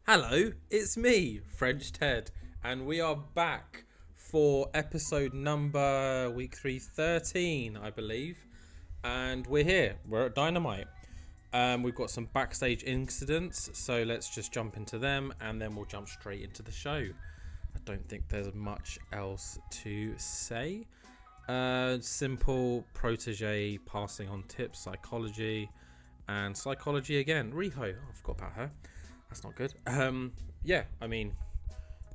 Hello, it's me, French Ted, and we are back for episode number week 313, I believe. And we're here, we're at Dynamite. We've got some backstage incidents, so let's just jump into them and then we'll jump straight into the show. I don't think there's much else to say. Simple protege passing on tips, psychology, and psychology again. Riho, I forgot about her. That's not good. Yeah, I mean,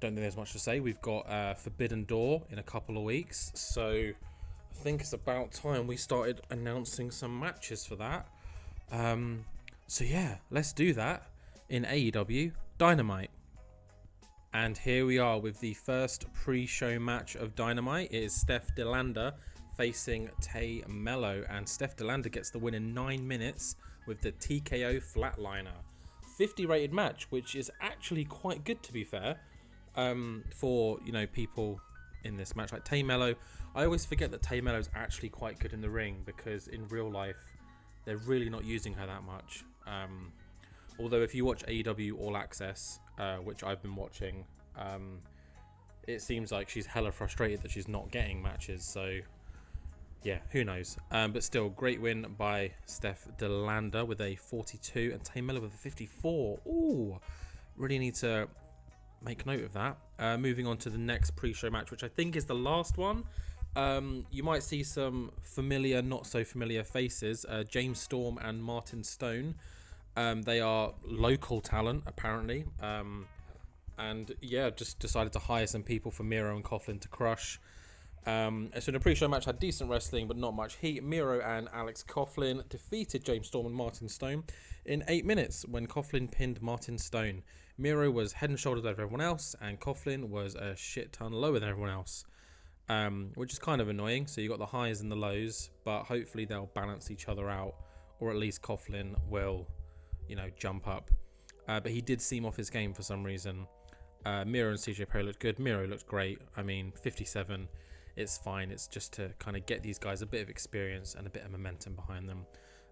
don't think there's much to say. We've got Forbidden Door in a couple of weeks, so I think it's about time we started announcing some matches for that. So yeah, let's do that in AEW Dynamite. And here we are with the first pre-show match of Dynamite. It is Statlander facing Tay Mello, and Statlander gets the win in 9 minutes with the TKO Flatliner. 50 rated match, which is actually quite good, to be fair, for people in this match like Tay Mello. I always forget that Tay Mello is actually quite good in the ring, because in real life they're really not using her that much. Although if you watch AEW All Access, which I've been watching, it seems like she's hella frustrated that she's not getting matches, so yeah, who knows. But still, great win by Statlander with a 42 and Tay Mello with a 54. Ooh, really need to make note of that. Moving on to the next pre-show match, which I think is the last one. You might see some familiar, not so familiar faces. James Storm and Martin Stone. They are local talent, apparently. And yeah, just decided to hire some people for Miro and Coughlin to crush. So the pre-show match had decent wrestling but not much heat. Miro and Alex Coughlin defeated James Storm and Martin Stone in 8 minutes when Coughlin pinned Martin Stone. Miro was head and shoulders over everyone else, and Coughlin was a shit ton lower than everyone else, which is kind of annoying. So you got the highs and the lows, but hopefully they'll balance each other out, or at least Coughlin will, jump up. But he did seem off his game for some reason. Miro and CJ Perry looked good. Miro looked great. I mean, 57. It's fine. It's just to kind of get these guys a bit of experience and a bit of momentum behind them.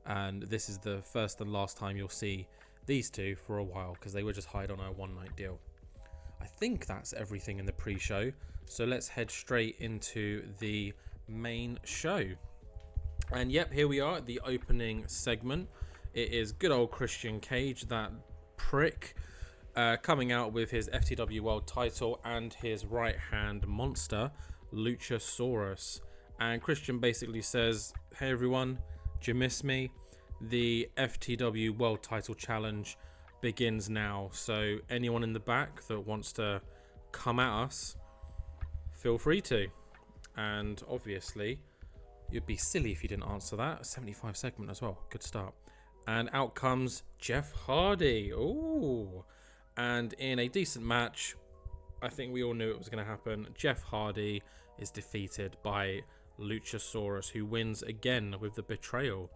And this is the first and last time you'll see these two for a while, because they were just hired on a one-night deal. I think that's everything in the pre-show. So let's head straight into the main show. And yep, here we are at the opening segment. It is good old Christian Cage, that prick, coming out with his FTW World title and his right-hand monster, Luchasaurus. And Christian basically says, hey everyone, do you miss me? The FTW World Title Challenge begins now, so anyone in the back that wants to come at us, feel free to. And obviously you'd be silly if you didn't answer that. 75 segment as well, good start. And out comes Jeff Hardy. Ooh. And in a decent match, I think we all knew it was going to happen. Jeff Hardy is defeated by Luchasaurus, who wins again with the betrayal.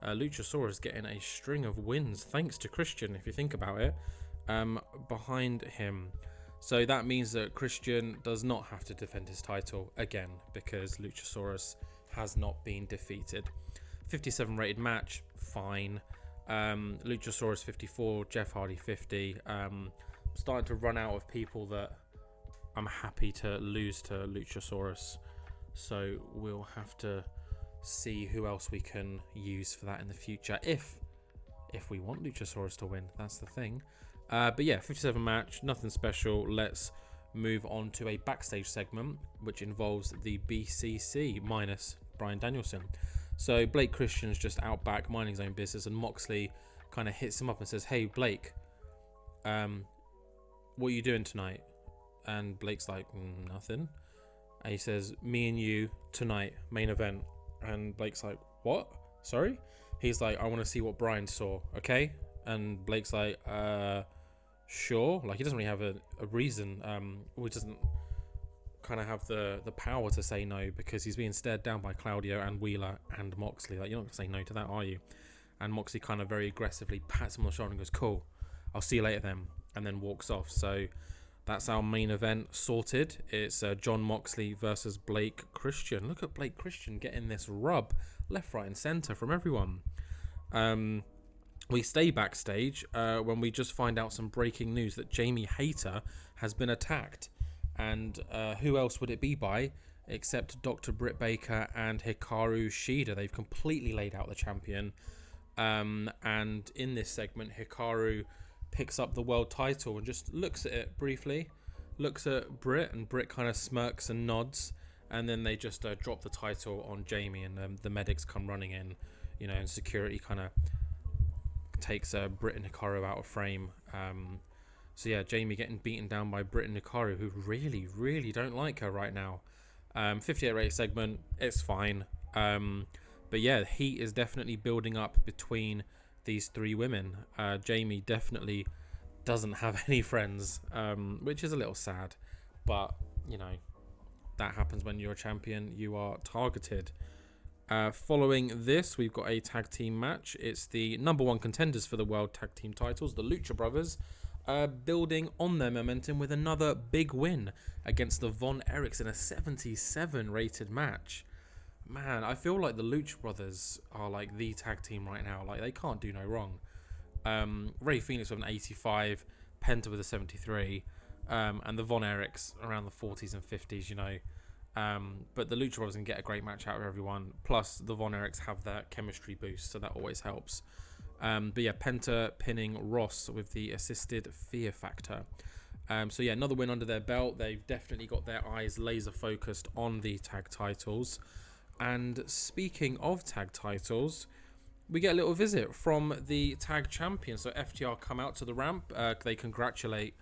Luchasaurus getting a string of wins thanks to Christian, if you think about it, behind him. So that means that Christian does not have to defend his title again, because Luchasaurus has not been defeated. 57 rated match, fine. Luchasaurus 54, Jeff Hardy 50. Starting to run out of people that I'm happy to lose to Luchasaurus, so we'll have to see who else we can use for that in the future, if we want Luchasaurus to win. That's the thing. But yeah, 57 match, nothing special. Let's move on to a backstage segment which involves the BCC minus Bryan Danielson. So Blake Christian's just out back minding his own business, and Moxley kind of hits him up and says, hey Blake, what are you doing tonight? And Blake's like, nothing. And he says, me and you tonight, main event. And Blake's like, what? Sorry? He's like, I want to see what Bryan saw, okay? And Blake's like, sure. Like, he doesn't really have a reason. He doesn't kind of have the power to say no, because he's being stared down by Claudio and Wheeler and Moxley. Like, you're not going to say no to that, are you? And Moxley kind of very aggressively pats him on the shoulder and goes, cool, I'll see you later then. And then walks off. So that's our main event sorted. It's Jon Moxley versus Blake Christian. Look at Blake Christian getting this rub left, right, and center from everyone. We stay backstage when we just find out some breaking news that Jamie Hayter has been attacked. And who else would it be by except Dr. Britt Baker and Hikaru Shida? They've completely laid out the champion. And in this segment, Hikaru picks up the world title and just looks at it briefly. Looks at Britt, and Britt kind of smirks and nods. And then they just drop the title on Jamie, and the medics come running in, and security kind of takes Britt and Hikaru out of frame. So yeah, Jamie getting beaten down by Britt and Hikaru, who really, really don't like her right now. 58 rated segment, it's fine. But yeah, heat is definitely building up between these three women. Jamie definitely doesn't have any friends, which is a little sad. But, that happens when you're a champion. You are targeted. Following this, we've got a tag team match. It's the number one contenders for the world tag team titles, the Lucha Brothers, building on their momentum with another big win against the Von Erichs in a 77 rated match. Man, I feel like the Lucha Brothers are like the tag team right now. Like, they can't do no wrong. Ray Phoenix with an 85, Penta with a 73, and the Von Erichs around the 40s and 50s, but the Lucha Brothers can get a great match out of everyone. Plus, the Von Erichs have that chemistry boost, so that always helps. But yeah, Penta pinning Ross with the assisted fear factor. So yeah, another win under their belt. They've definitely got their eyes laser focused on the tag titles. And speaking of tag titles, we get a little visit from the tag champions. So FTR come out to the ramp. They congratulate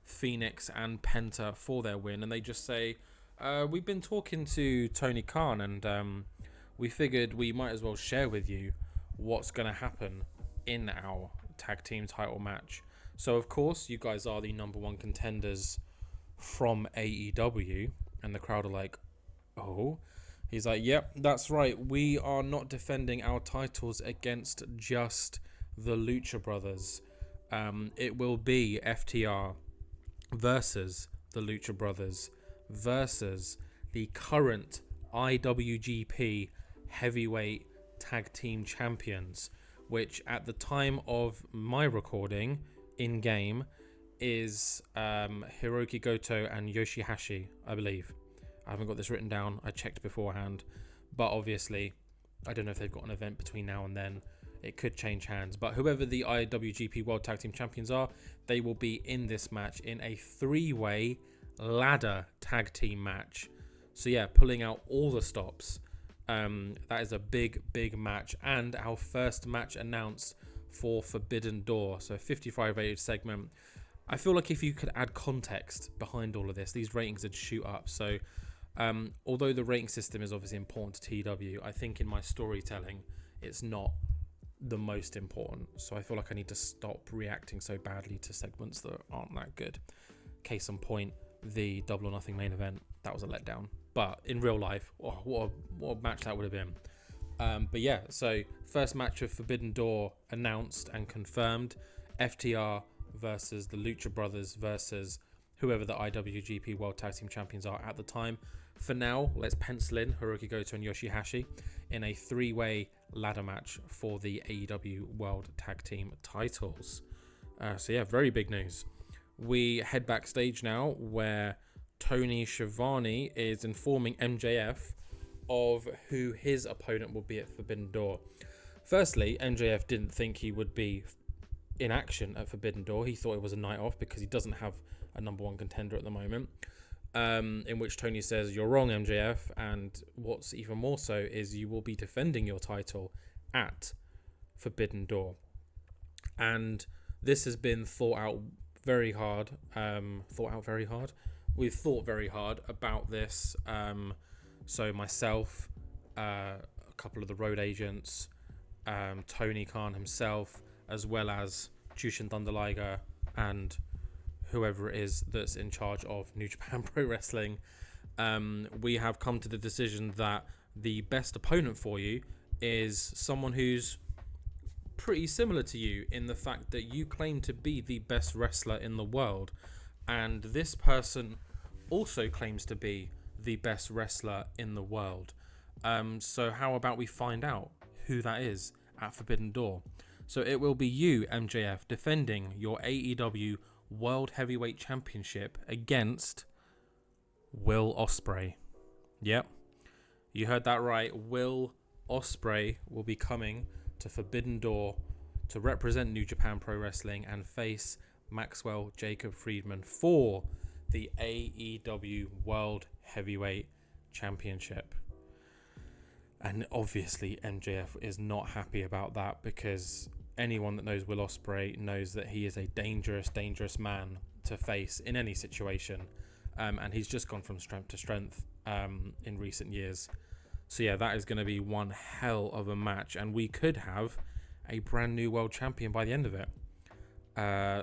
Phoenix and Penta for their win, and they just say, we've been talking to Tony Khan, and we figured we might as well share with you what's going to happen in our tag team title match. So of course, you guys are the number one contenders from AEW, and the crowd are like, oh. He's like, yep, that's right. We are not defending our titles against just the Lucha Brothers. It will be FTR versus the Lucha Brothers versus the current IWGP Heavyweight Tag Team Champions, which at the time of my recording in game is Hiroki Goto and Yoshihashi, I believe. I haven't got this written down. I checked beforehand, but obviously I don't know if they've got an event between now and then. It could change hands, but whoever the IWGP World Tag Team Champions are, they will be in this match in a three-way ladder tag team match. So yeah, pulling out all the stops. That is a big match, and our first match announced for Forbidden Door. So a 55 rated segment. I feel like if you could add context behind all of this, these ratings would shoot up. So although the rating system is obviously important to TEW, I think in my storytelling it's not the most important. So I feel like I need to stop reacting so badly to segments that aren't that good. Case in point, the Double or Nothing main event, that was a letdown. But in real life, what a match that would have been. But yeah, so first match of Forbidden Door announced and confirmed. FTR versus the Lucha Brothers versus whoever the IWGP World Tag Team Champions are at the time. For now, let's pencil in Hiroki Goto and Yoshihashi in a three-way ladder match for the AEW World Tag Team titles. So yeah, very big news. We head backstage now where Tony Schiavone is informing MJF of who his opponent will be at Forbidden Door. Firstly, MJF didn't think he would be in action at Forbidden Door. He thought it was a night off because he doesn't have a number one contender at the moment. In which Tony says, you're wrong, MJF, and what's even more so is you will be defending your title at Forbidden Door. And this has been thought out very hard. We've thought very hard about this. So myself, a couple of the road agents, Tony Khan himself, as well as Jushin Thunder Liger and whoever it is that's in charge of New Japan Pro Wrestling, we have come to the decision that the best opponent for you is someone who's pretty similar to you in the fact that you claim to be the best wrestler in the world, and this person also claims to be the best wrestler in the world. So how about we find out who that is at Forbidden Door? So it will be you, MJF, defending your AEW World Heavyweight Championship against Will Ospreay. Yep, you heard that right. Will Ospreay will be coming to Forbidden Door to represent New Japan Pro Wrestling and face Maxwell Jacob Friedman for the AEW World Heavyweight Championship. And obviously MJF is not happy about that, because anyone that knows Will Ospreay knows that he is a dangerous man to face in any situation. And he's just gone from strength to strength in recent years. So yeah, that is going to be one hell of a match, and we could have a brand new world champion by the end of it.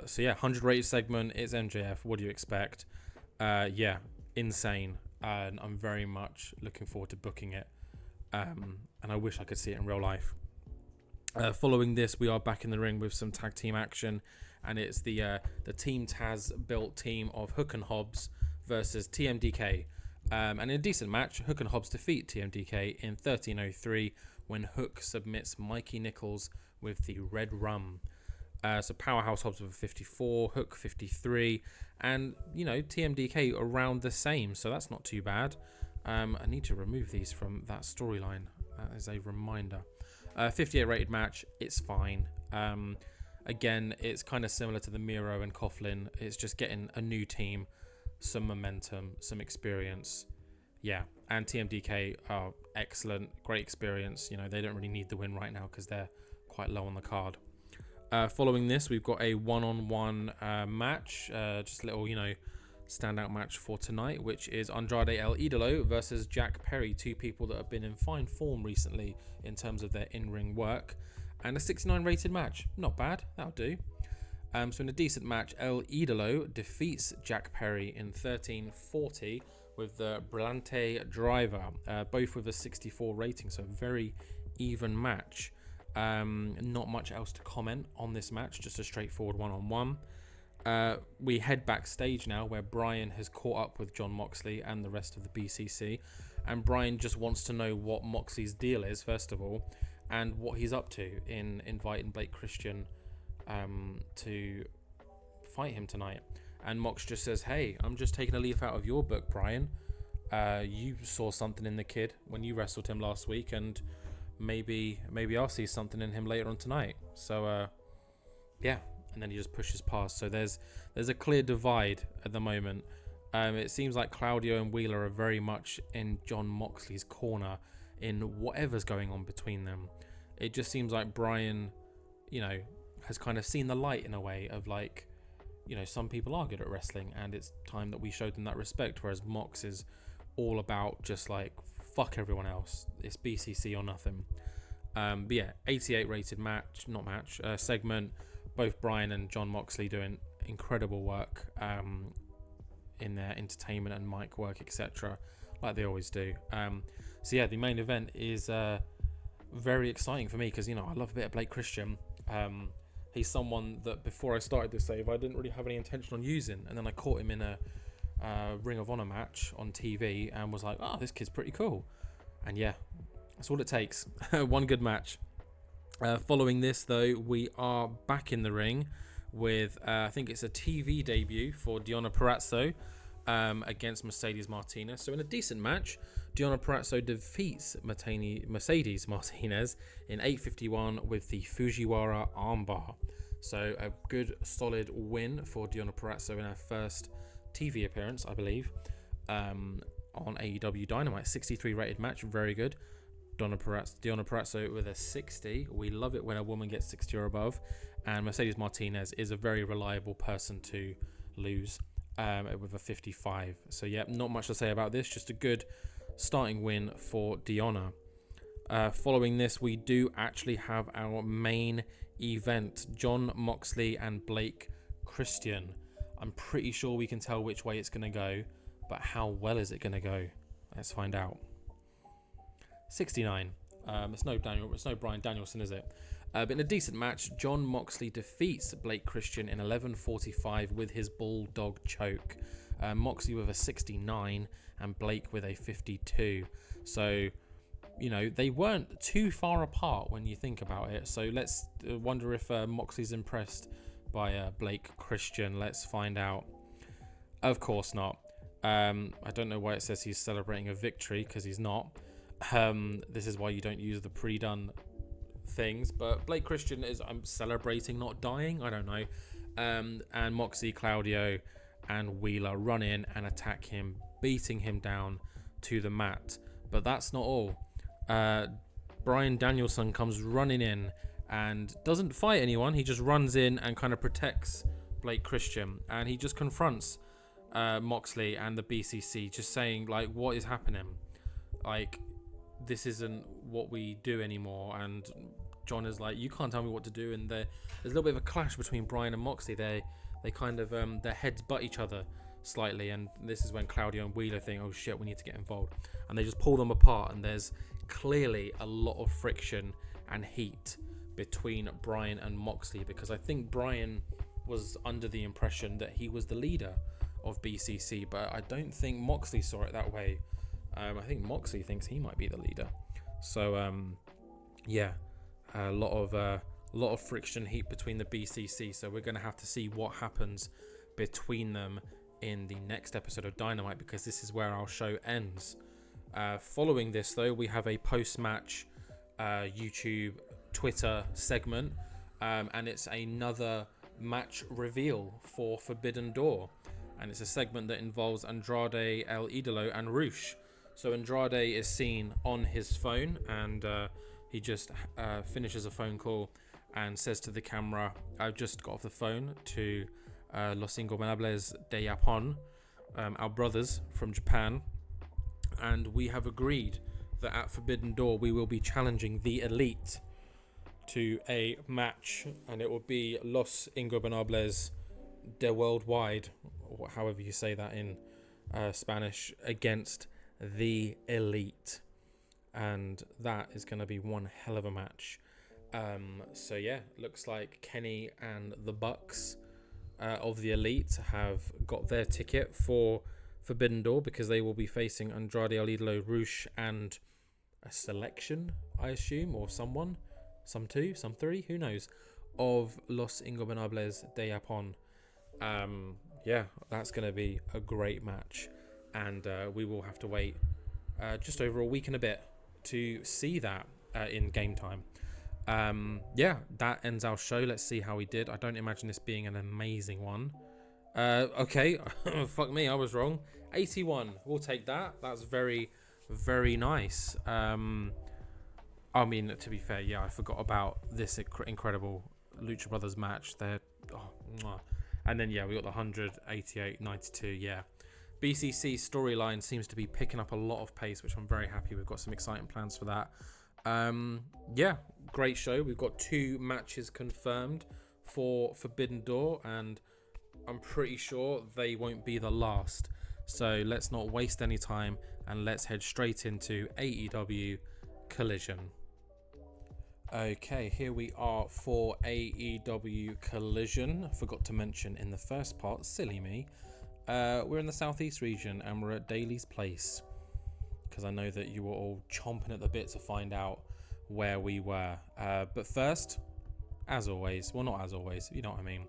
So yeah, 100 rated segment. It's MJF. What do you expect? Yeah, insane. And I'm very much looking forward to booking it. And I wish I could see it in real life. Following this, we are back in the ring with some tag team action, and it's the Team Taz built team of Hook and Hobbs versus TMDK. And in a decent match, Hook and Hobbs defeat TMDK in 13:03 when Hook submits Mikey Nichols with the Red Rum. So Powerhouse Hobbs with 54, Hook 53, and TMDK around the same, so that's not too bad. I need to remove these from that storyline as a reminder. 58 rated match, it's fine. Again, it's kind of similar to the Miro and Coughlin. It's just getting a new team, some momentum, some experience. Yeah, and TMDK are excellent, great experience. They don't really need the win right now because they're quite low on the card. Following this, we've got a one-on-one match, just a little, standout match for tonight, which is Andrade El Idolo versus Jack Perry, two people that have been in fine form recently in terms of their in-ring work, and a 69 rated match. Not bad, that'll do. So in a decent match, El Idolo defeats Jack Perry in 13:40 with the Brillante Driver, both with a 64 rating, so very even match. Not much else to comment on this match, just a straightforward one-on-one. We head backstage now, where Brian has caught up with John Moxley and the rest of the BCC, and Brian just wants to know what Moxley's deal is, first of all, and what he's up to in inviting Blake Christian to fight him tonight. And Mox just says, hey, I'm just taking a leaf out of your book, Brian. You saw something in the kid when you wrestled him last week, and maybe I'll see something in him later on tonight. So yeah, and then he just pushes past. So there's a clear divide at the moment. It seems like Claudio and Wheeler are very much in John Moxley's corner in whatever's going on between them. It just seems like Brian, has kind of seen the light in a way of like, some people are good at wrestling, and it's time that we showed them that respect, whereas Mox is all about just like, fuck everyone else. It's BCC or nothing. But yeah, 88 rated segment. Both Brian and John Moxley doing incredible work in their entertainment and mic work, etc., like they always do. So yeah, the main event is very exciting for me because, I love a bit of Blake Christian. He's someone that before I started this save, I didn't really have any intention on using. And then I caught him in a Ring of Honor match on TV and was like, oh, this kid's pretty cool. And yeah, that's all it takes. One good match. Following this, though, we are back in the ring with, I think it's a TV debut for Deonna Purrazzo against Mercedes Martinez. So in a decent match, Deonna Purrazzo defeats Mercedes Martinez in 8:51 with the Fujiwara armbar. So a good, solid win for Deonna Purrazzo in her first TV appearance, I believe, on AEW Dynamite. 63 rated match, very good. Deonna Purrazzo with a 60. We love it when a woman gets 60 or above. And Mercedes Martinez is a very reliable person to lose with a 55. So yeah, not much to say about this. Just a good starting win for Deonna. Following this, we do actually have our main event. John Moxley and Blake Christian. I'm pretty sure we can tell which way it's going to go. But how well is it going to go? Let's find out. 69. It's no Bryan Danielson, is it? But in a decent match, John Moxley defeats Blake Christian in 11:45 with his bulldog choke. Moxley with a 69 and Blake with a 52. So they weren't too far apart when you think about it. So let's wonder if Moxley's impressed by Blake Christian. Let's find out. Of course not. I don't know why it says he's celebrating a victory, because he's not. This is why you don't use the pre-done things. But Blake Christian is celebrating not dying. I don't know. And Moxley, Claudio, and Wheeler run in and attack him, beating him down to the mat. But that's not all. Bryan Danielson comes running in and doesn't fight anyone. He just runs in and kind of protects Blake Christian, and he just confronts Moxley and the BCC, just saying, like, what is happening? Like, this isn't what we do anymore. And John is like, you can't tell me what to do. And there's a little bit of a clash between Bryan and Moxley. They kind of their heads butt each other slightly, and this is when Claudio and Wheeler think, oh shit, we need to get involved, and they just pull them apart. And there's clearly a lot of friction and heat between Bryan and Moxley, because I think Bryan was under the impression that he was the leader of BCC, but I don't think Moxley saw it that way. I think Moxley thinks he might be the leader. So a lot of friction, heat between the BCC. So we're going to have to see what happens between them in the next episode of Dynamite, because this is where our show ends. Following this, though, we have a post-match YouTube, Twitter segment, and it's another match reveal for Forbidden Door, and it's a segment that involves Andrade, El Idolo, and Rush. So Andrade is seen on his phone, and he just finishes a phone call and says to the camera, I've just got off the phone to Los Ingobernables de Japón, our brothers from Japan, and we have agreed that at Forbidden Door we will be challenging the Elite to a match, and it will be Los Ingobernables de Worldwide, or however you say that in Spanish, against the Elite, and that is going to be one hell of a match. So yeah, looks like Kenny and the Bucks of the Elite have got their ticket for Forbidden Door, because they will be facing Andrade, El Idolo, Rush, and a selection, I assume, or someone, some two, some three, who knows, of Los Ingobernables de Japón. Yeah, that's going to be a great match, and we will have to wait just over a week and a bit to see that in game time. Yeah, that ends our show. Let's see how we did. I don't imagine this being an amazing one. Okay, fuck me, I was wrong. 81, we'll take that. That's very, very nice. I mean, to be fair, yeah, I forgot about this incredible Lucha Brothers match. And then, yeah, we got the 100, 88, 92, yeah. BCC storyline seems to be picking up a lot of pace, which I'm very happy. We've got some exciting plans for that. Yeah, great show. We've got 2 matches confirmed for Forbidden Door, and I'm pretty sure they won't be the last. So let's not waste any time, and let's head straight into AEW Collision. Okay, here we are for AEW Collision. Forgot to mention in the first part, silly me, we're in the Southeast region and we're at Daly's Place, because I know that you were all chomping at the bit to find out where we were. But first, as always, well, not as always, you know what I mean,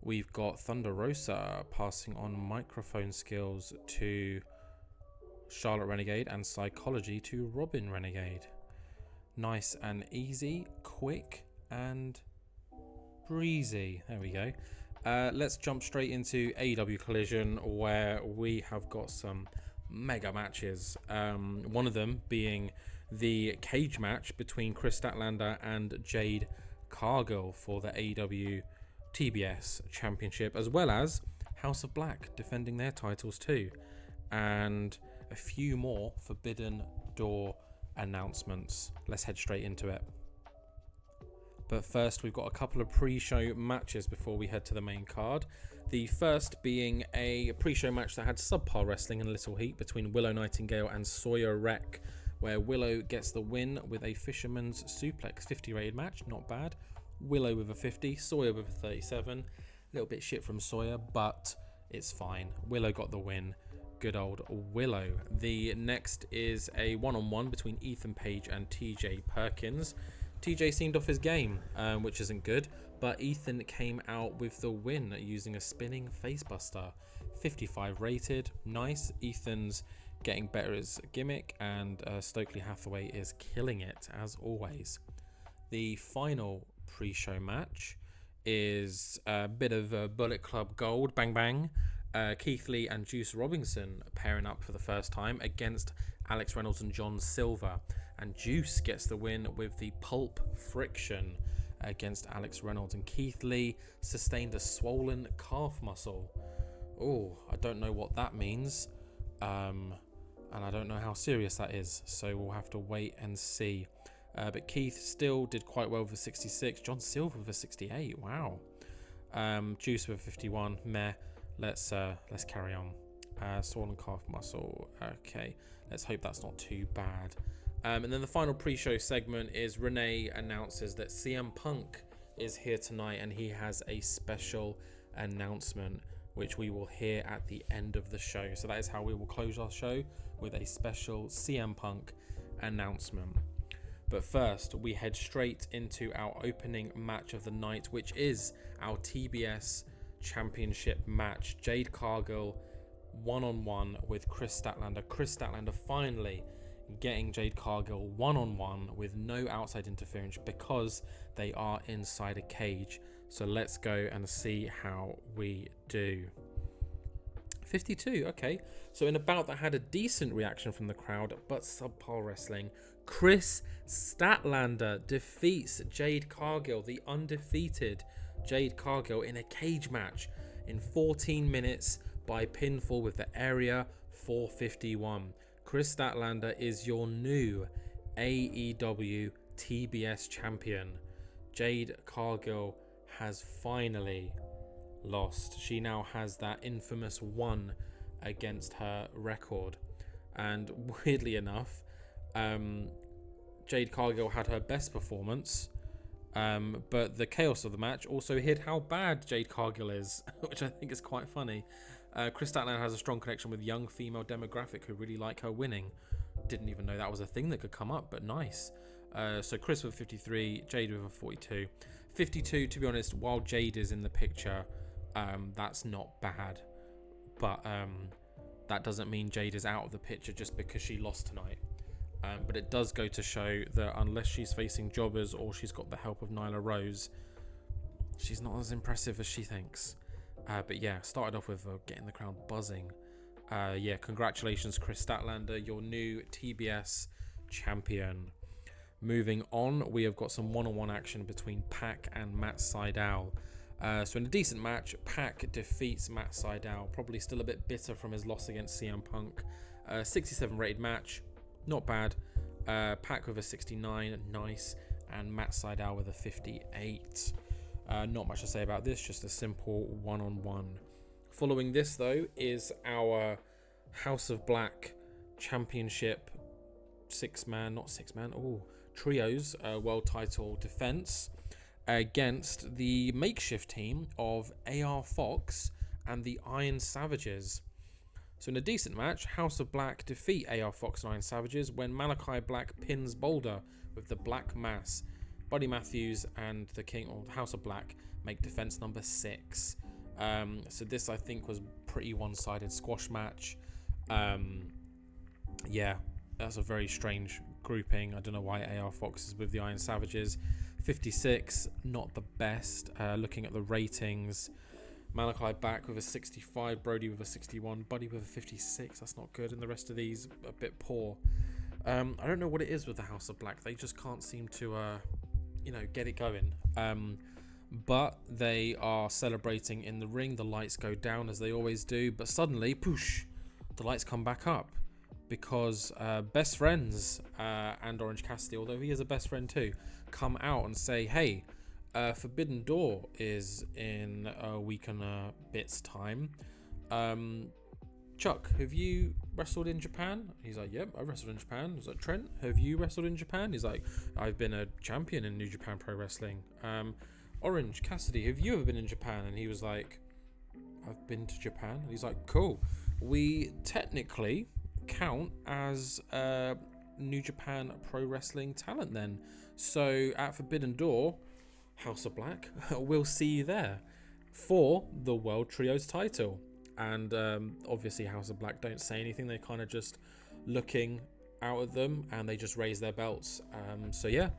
we've got Thunder Rosa passing on microphone skills to Charlotte Renegade and psychology to Robin Renegade. Nice and easy, quick and breezy. There we go. Let's jump straight into AEW Collision, where we have got some mega matches. One of them being the cage match between Kris Statlander and Jade Cargill for the AEW TBS Championship, as well as House of Black defending their titles too, and a few more Forbidden Door announcements. Let's head straight into it. But first, we've got a couple of pre-show matches before we head to the main card. The first being a pre-show match that had subpar wrestling and little heat between Willow Nightingale and Sawyer Wreck, where Willow gets the win with a Fisherman's Suplex 50 rated match. Not bad. Willow with a 50, Sawyer with a 37. A little bit shit from Sawyer, but it's fine. Willow got the win. good old Willow. The next is a one-on-one between Ethan Page and TJ Perkins. TJ seemed off his game, which isn't good, but Ethan came out with the win using a spinning facebuster. 55 rated, nice. Ethan's getting better as a gimmick, and Stokely Hathaway is killing it as always. The final pre-show match is a bit of Bullet Club gold, bang bang. Keith Lee and Juice Robinson pairing up for the first time against Alex Reynolds and John Silver, and Juice gets the win with the Pulp Friction against Alex Reynolds, and Keith Lee sustained a swollen calf muscle. Oh, I don't know what that means, and I don't know how serious that is, so we'll have to wait and see. But Keith still did quite well with a 66. John Silver with a 68. Wow. Juice with a 51. Meh. Let's carry on. Swollen calf muscle. Okay. Let's hope that's not too bad. And then the final pre-show segment is Renee announces that CM Punk is here tonight, and he has a special announcement, which we will hear at the end of the show. So that is how we will close our show, with a special CM Punk announcement. But first, we head straight into our opening match of the night, which is our TBS Championship match. Jade Cargill one-on-one with Kris Statlander. Kris Statlander finally getting Jade Cargill one-on-one with no outside interference because they are inside a cage. So let's go and see how we do. 52, okay. So in a bout that had a decent reaction from the crowd, but subpar wrestling, Kris Statlander defeats Jade Cargill, the undefeated Jade Cargill, in a cage match in 14 minutes by pinfall with the Area 451. Kris Statlander is your new AEW TBS champion. Jade Cargill has finally lost. She now has that infamous 1 against her record, and weirdly enough, Jade Cargill had her best performance, but the chaos of the match also hid how bad Jade Cargill is, which I think is quite funny. Kris Statlander has a strong connection with young female demographic who really like her winning. Didn't even know that was a thing that could come up, but nice. So Kris with 53, Jade with a 42. 52, to be honest, while Jade is in the picture, that's not bad. But that doesn't mean Jade is out of the picture just because she lost tonight. But it does go to show that unless she's facing jobbers or she's got the help of Nyla Rose, she's not as impressive as she thinks. But yeah, started off with getting the crowd buzzing. Yeah, congratulations, Kris Statlander, your new TBS champion. Moving on, we have got some one-on-one action between Pac and Matt Sydal. So in a decent match, Pac defeats Matt Sydal, probably still a bit bitter from his loss against CM Punk. 67 rated match, not bad. Pac with a 69, nice, and Matt Sydal with a 58. Not much to say about this, just a simple one-on-one. Following this, though, is our House of Black Championship trios world title defense against the makeshift team of AR Fox and the Iron Savages. So in a decent match, House of Black defeat AR Fox and Iron Savages when Malachi Black pins Boulder with the Black Mass. Buddy Matthews and the King, or the House of Black, make defense number 6. So this, I think, was pretty one-sided squash match. Yeah, that's a very strange grouping. I don't know why AR Fox is with the Iron Savages. 56, not the best. Looking at the ratings, Malachi Black with a 65, Brody with a 61, Buddy with a 56. That's not good, and the rest of these a bit poor. I don't know what it is with the House of Black. They just can't seem to, get it going. But they are celebrating in the ring. The lights go down as they always do, but suddenly, poosh, the lights come back up because best friends and Orange Cassidy, although he is a best friend too, come out and say, hey, Forbidden Door is in a week and a bit's time. Chuck, have you wrestled in Japan? He's like, yep, I wrestled in Japan. He's like, Trent, have you wrestled in Japan? He's like, I've been a champion in New Japan Pro Wrestling. Orange Cassidy, have you ever been in Japan? And he was like, I've been to Japan. And he's like, cool. we technically count as New Japan Pro Wrestling talent then. So at Forbidden Door, House of Black, we'll see you there for the World Trios title. And obviously House of Black don't say anything. They're kind of just looking out at them and they just raise their belts. So yeah,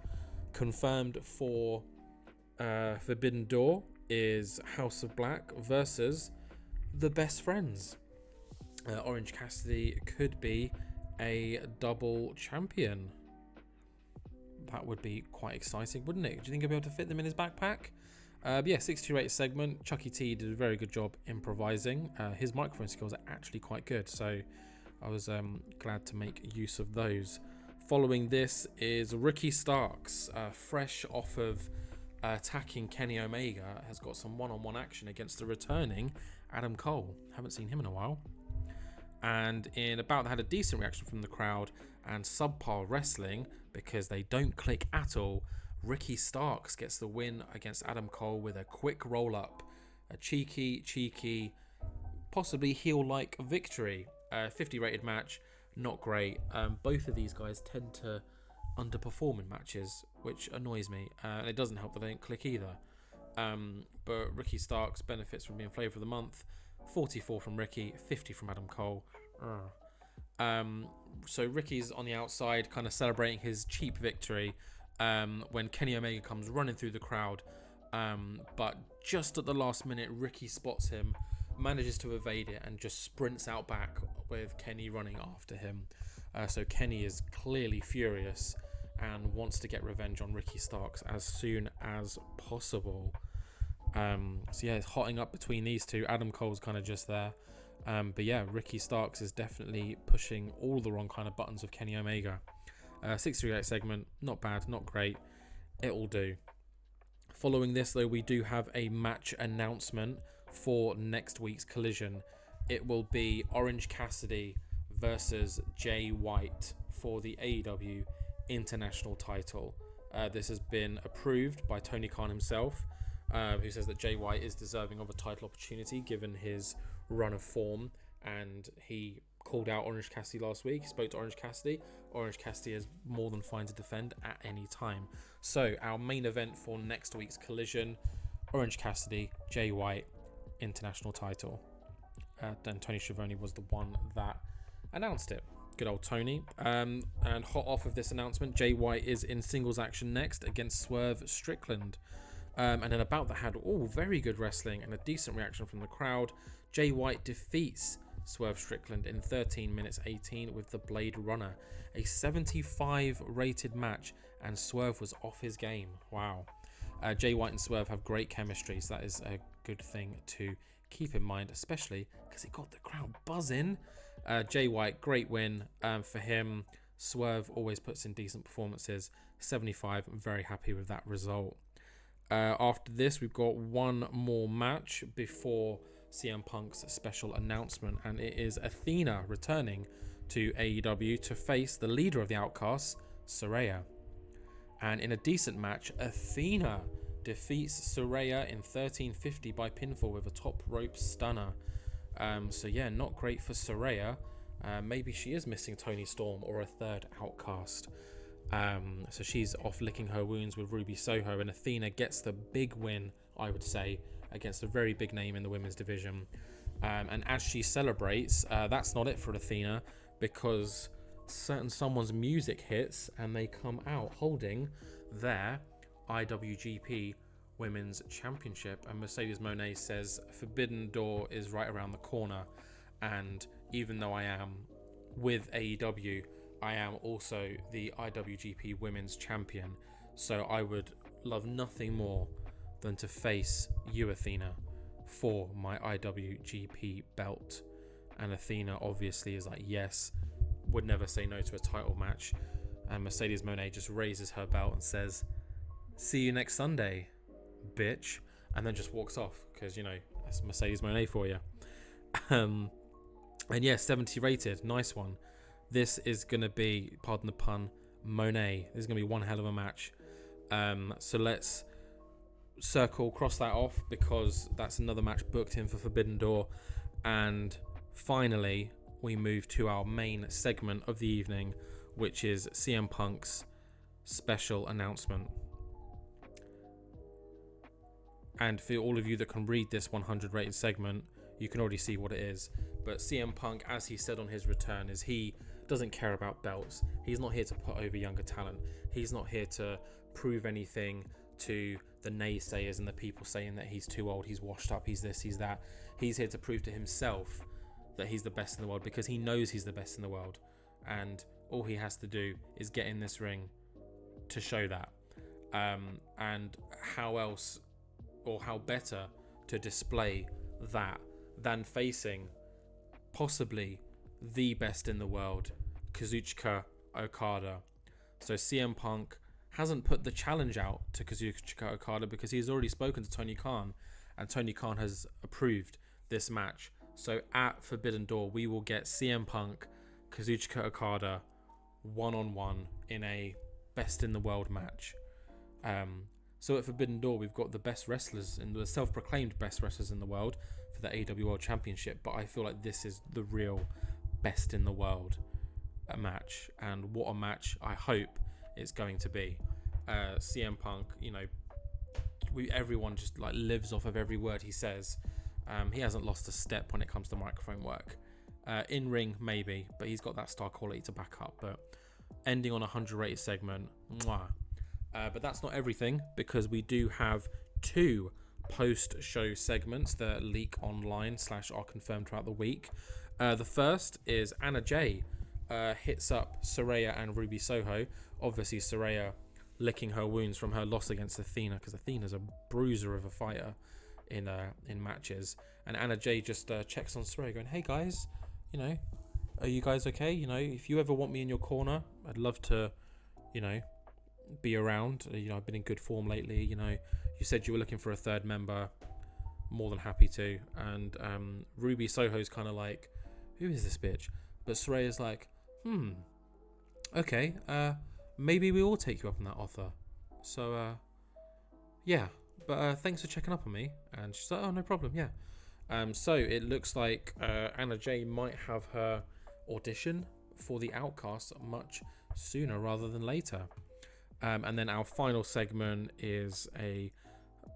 confirmed for Forbidden Door is House of Black versus the Best Friends. Orange Cassidy could be a double champion. That would be quite exciting, wouldn't it? Do you think he'll be able to fit them in his backpack? Yeah, 628 segment. Chucky T did a very good job improvising. His microphone skills are actually quite good, so I was glad to make use of those. Following this is Ricky Starks, fresh off of attacking Kenny Omega, has got some one-on-one action against the returning Adam Cole. Haven't seen him in a while. And in about that, had a decent reaction from the crowd and subpar wrestling because they don't click at all. Ricky Starks gets the win against Adam Cole with a quick roll-up. A cheeky, possibly heel-like victory. 50 rated match, not great. Both of these guys tend to underperform in matches, which annoys me. And it doesn't help that they don't click either. But Ricky Starks benefits from being Flavor of the Month. 44 from Ricky, 50 from Adam Cole. So Ricky's on the outside, kind of celebrating his cheap victory when Kenny Omega comes running through the crowd. But just at the last minute, Ricky spots him, manages to evade it, and just sprints out back with Kenny running after him. So Kenny is clearly furious and wants to get revenge on Ricky Starks as soon as possible. So yeah, it's hotting up between these two. Adam Cole's kind of just there. But yeah, Ricky Starks is definitely pushing all the wrong kind of buttons with Kenny Omega. 638 segment, not bad, not great. It'll do. Following this, though, we do have a match announcement for next week's Collision. It will be Orange Cassidy versus Jay White for the AEW International title. This has been approved by Tony Khan himself, who says that Jay White is deserving of a title opportunity given his run of form, and he called out Orange Cassidy last week. He spoke to Orange Cassidy. Orange Cassidy is more than fine to defend at any time. So our main event for next week's Collision, Orange Cassidy, Jay White, International title. And Tony Schiavone was the one that announced it. Good old Tony. And hot off of this announcement, Jay White is in singles action next against Swerve Strickland. And then about that had very good wrestling and a decent reaction from the crowd. Jay White defeats Swerve Strickland in 13 minutes 18 with the Blade Runner. A 75 rated match, and Swerve was off his game. Wow. Jay White and Swerve have great chemistry, so that is a good thing to keep in mind, especially because it got the crowd buzzing. Jay White, great win for him. Swerve always puts in decent performances. 75, I'm very happy with that result. After this, we've got one more match before CM Punk's special announcement, and it is Athena returning to AEW to face the leader of the Outcasts, Saraya. And in a decent match, Athena defeats Saraya in 13:50 by pinfall with a top rope stunner. So yeah, not great for Saraya. Maybe she is missing Toni Storm or a third Outcast. So she's off licking her wounds with Ruby Soho, and Athena gets the big win, I would say, against a very big name in the women's division. And as she celebrates, that's not it for Athena, because someone's music hits and they come out holding their IWGP Women's Championship. And Mercedes Moné says Forbidden Door is right around the corner, and even though I am with AEW, I am also the IWGP Women's Champion, so I would love nothing more than to face you, Athena, for my IWGP belt. And Athena obviously is like, yes, would never say no to a title match. And Mercedes Moné just raises her belt and says, see you next Sunday, bitch, and then just walks off, because, you know, that's Mercedes Moné for you. And yeah, 70 rated, nice one. This is going to be, pardon the pun, Monet. This is going to be one hell of a match. So let's cross that off, because that's another match booked in for Forbidden Door. And finally, we move to our main segment of the evening, which is CM Punk's special announcement. And for all of you that can read this 100 rated segment, you can already see what it is. But CM Punk, as he said on his return, is he doesn't care about belts. He's not here to put over younger talent. He's not here to prove anything to the naysayers and the people saying that he's too old, he's washed up, he's this, he's that. He's here to prove to himself that he's the best in the world, because he knows he's the best in the world. And all he has to do is get in this ring to show that. And how else, or how better to display that than facing possibly the best in the world, Kazuchika Okada. So CM Punk hasn't put the challenge out to Kazuchika Okada because he's already spoken to Tony Khan, and Tony Khan has approved this match. So at Forbidden Door, we will get CM Punk, Kazuchika Okada, one-on-one in a best in the world match. So at Forbidden Door, we've got the best wrestlers and the self-proclaimed best wrestlers in the world for the AEW World Championship. But I feel like this is the real best in the world match. And what a match I hope it's going to be. CM Punk, you know, everyone just like lives off of every word he says. He hasn't lost a step when it comes to microphone work. In ring, maybe, but he's got that star quality to back up. But ending on a 100 rated segment, mwah. But that's not everything, because we do have 2 post-show segments that leak online / are confirmed throughout the week. The first is Anna Jay hits up Saraya and Ruby Soho. Obviously, Saraya licking her wounds from her loss against Athena, because Athena's a bruiser of a fighter in matches. And Anna Jay just checks on Saraya, going, "Hey guys, you know, are you guys okay? You know, if you ever want me in your corner, I'd love to, you know, be around. You know, I've been in good form lately. You know, you said you were looking for a third member. More than happy to." And Ruby Soho's kind of like, "Who is this bitch?" But Saraya's like, okay, maybe we will take you up on that offer. So, yeah, but thanks for checking up on me. And she's like, "Oh, no problem, yeah." So it looks like Anna Jay might have her audition for the Outcast much sooner rather than later. And then our final segment is a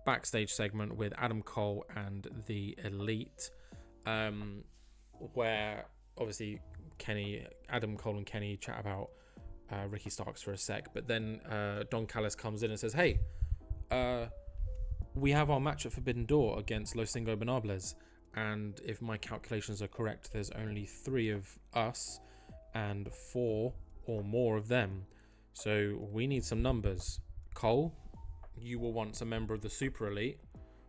backstage segment with Adam Cole and the Elite, where obviously Adam Cole and Kenny chat about Ricky Starks for a sec, but then Don Callis comes in and says, "Hey, we have our match at Forbidden Door against Los Ingobernables, and if my calculations are correct, there's only 3 of us and 4 or more of them. So we need some numbers. Cole, you were once a member of the Super Elite.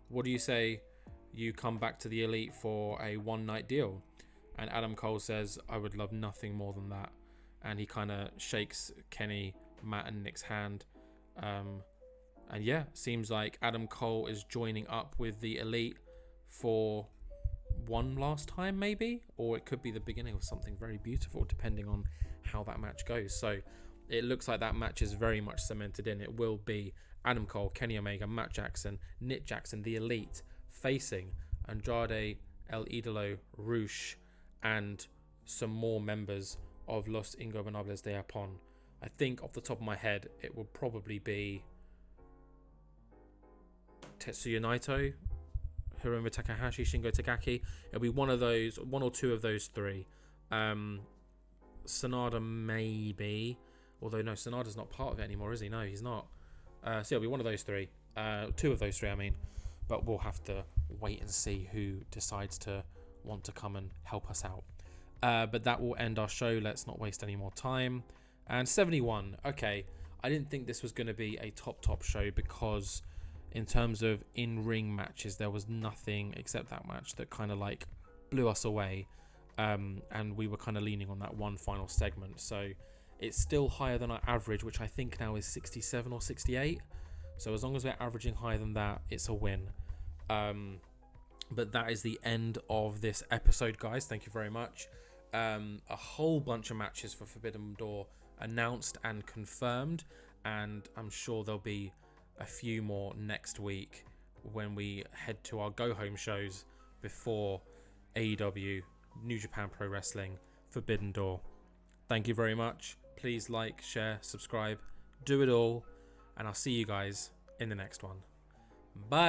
What do you say you come back to the Elite for a one-night deal?" And Adam Cole says, "I would love nothing more than that." And he kind of shakes Kenny, Matt and Nick's hand. And yeah, seems like Adam Cole is joining up with the Elite for one last time maybe, or it could be the beginning of something very beautiful depending on how that match goes. So it looks like that match is very much cemented in. It will be Adam Cole, Kenny Omega, Matt Jackson, Nick Jackson, the Elite, facing Andrade, El Idolo, Rush, and some more members of Los Ingobernables de Japón. I think off the top of my head, it would probably be Tetsuya Naito, Hiromu Takahashi, Shingo Takagi. It'll be one or two of those 3. Sanada maybe, although no, Sanada's not part of it anymore, is he? No, he's not. So it'll be one of those 3, 2 of those 3, I mean. But we'll have to wait and see who decides to want to come and help us out. But that will end our show. Let's not waste any more time. And 71. Okay, I didn't think this was going to be a top show, because in terms of in-ring matches, there was nothing except that match that kind of like blew us away. And we were kind of leaning on that one final segment. So it's still higher than our average, which I think now is 67 or 68. So as long as we're averaging higher than that, it's a win. But that is the end of this episode, guys. Thank you very much. A whole bunch of matches for Forbidden Door announced and confirmed, and I'm sure there'll be a few more next week when we head to our go home shows before AEW New Japan Pro Wrestling Forbidden Door. Thank you very much. Please like, share, subscribe, do it all, and I'll see you guys in the next one. Bye.